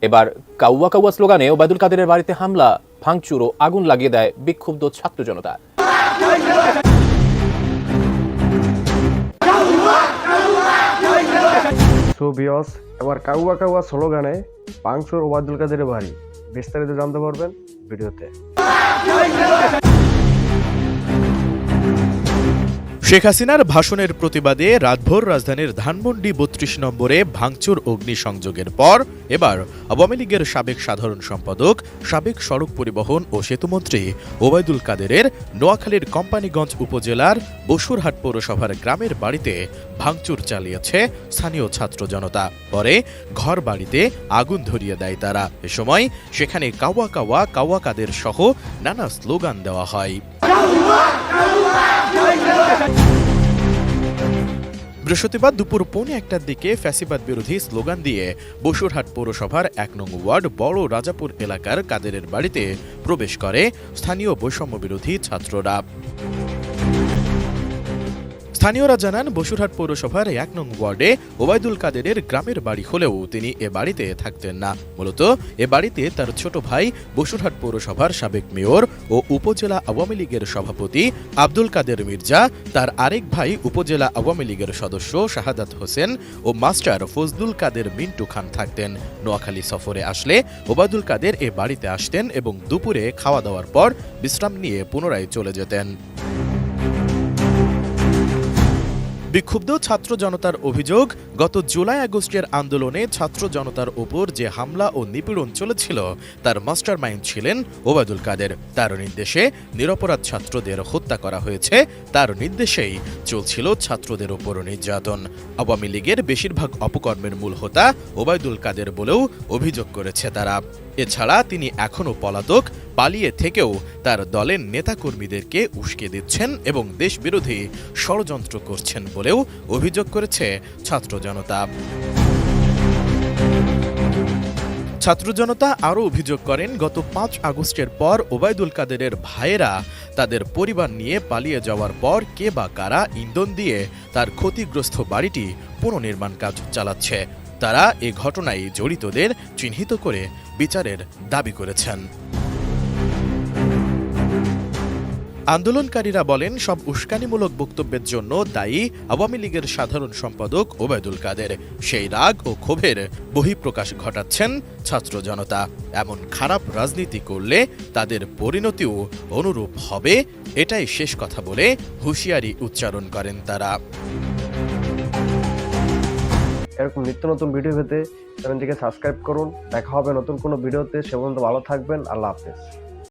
এবার কাউয়া কাউয়া স্লোগানে ওবায়দুল কাদেরের বাড়িতে হামলা, ভাঙচুর ও আগুন লাগিয়ে দেয় বিক্ষুব্ধ ছাত্র জনতা। এবার কাউয়া কাউয়া স্লোগানে ভাঙচুর ওবায়দুল কাদেরের বাড়ি, বিস্তারিত জানতে পারবেন ভিডিওতে। শেখ হাসিনার ভাষণের প্রতিবাদে রাতভর রাজধানীর ধানমন্ডি ৩২ নম্বরে ভাঙচুর অগ্নিসংযোগের পর এবার আওয়ামী লীগের সাবেক সাধারণ সম্পাদক, সাবেক সড়ক পরিবহন ও সেতুমন্ত্রী ওবায়দুল কাদেরের নোয়াখালীর কোম্পানীগঞ্জ উপজেলার বসুরহাট পৌরসভার গ্রামের বাড়িতে ভাঙচুর চালিয়েছে স্থানীয় ছাত্র জনতা। পরে ঘর বাড়িতে আগুন ধরিয়ে দেয় তারা। এ সময় সেখানে কাওয়া কাওয়া, কাওয়া কাদের সহ নানা স্লোগান দেওয়া হয়। বৃহস্পতিবার দুপুর 1:15টার দিকে ফ্যাসিবাদ বিরোধী স্লোগান দিয়ে বসুরহাট পৌরসভার ১ নং ওয়ার্ড বড় রাজাপুর এলাকার কাদেরের বাড়িতে প্রবেশ করে স্থানীয় বৈষম্য বিরোধী ছাত্ররা। স্থানীয়রা জানান, বসুরহাট পৌরসভার ১ নং ওয়ার্ডে ওবায়দুল কাদেরের গ্রামের বাড়ি হলেও তিনি এ বাড়িতে থাকতেন না। মূলত এ বাড়িতে তার ছোট ভাই বসুরহাট পৌরসভার সাবেক মেয়র ও উপজেলা আওয়ামী লীগের সভাপতি আব্দুল কাদের মির্জা, তার আরেক ভাই উপজেলা আওয়ামী লীগের সদস্য শাহাদাত হোসেন ও মাস্টার ফজলুল কাদের মিন্টু খান থাকতেন। নোয়াখালী সফরে আসলে ওবায়দুল কাদের এ বাড়িতে আসতেন এবং দুপুরে খাওয়া দাওয়ার পর বিশ্রাম নিয়ে পুনরায় চলে যেতেন। বিক্ষুব্ধ ছাত্র জনতার অভিযোগ, গত জুলাই আগস্টের আন্দোলনে ছাত্র জনতার ওপর যে হামলা ও নিপীড়ন চলেছিল তার মাস্টারমাইন্ড ছিলেন ওবায়দুল কাদের। তার নির্দেশে নিরপরাধ ছাত্রদের হত্যা করা হয়েছে, তার নির্দেশেই চলছিল ছাত্রদের ওপর নির্যাতন। আওয়ামী লীগের বেশিরভাগ অপকর্মের মূল হোতা ওবায়দুল কাদের বলেও অভিযোগ করেছে তারা। এছাড়া তিনি এখনও পলাতক, পালিয়ে থেকেও তার দলের নেতাকর্মীদেরকে উস্কে দিচ্ছেন এবং দেশবিরোধী ষড়যন্ত্র করছেন বলেও অভিযোগ করেছে ছাত্র জনতা। ছাত্র জনতা আরও অভিযোগ করেন, গত ৫ আগস্টের পর ওবায়দুল কাদেরের ভাইয়েরা তাদের পরিবার নিয়ে পালিয়ে যাওয়ার পর কে বা কারা ইন্ধন দিয়ে তার ক্ষতিগ্রস্ত বাড়িটি পুনর্নির্মাণ কাজ চালাচ্ছে। তারা এ ঘটনায় জড়িতদের চিহ্নিত করে বিচারের দাবি করেছেন। আন্দোলনকারীরা বলেন, সব উস্কানিমূলক বক্তব্যের জন্য দায়ী আওয়ামী লীগের সাধারণ সম্পাদক ওবায়দুল কাদের। সেই রাগ ও ক্ষোভের বহিঃপ্রকাশ ঘটাচ্ছেন ছাত্র জনতা। এমন খারাপ রাজনীতি করলে তাদের পরিণতিও অনুরূপ হবে, এটাই শেষ কথা বলে হুঁশিয়ারি উচ্চারণ করেন তারা। এরকম নিত্য নতুন ভিডিও পেতে চ্যানেলটিকে সাবস্ক্রাইব করুন। দেখা হবে নতুন কোনো ভিডিওতে। সে পর্যন্ত ভালো থাকবেন। আল্লাহ হাফেজ।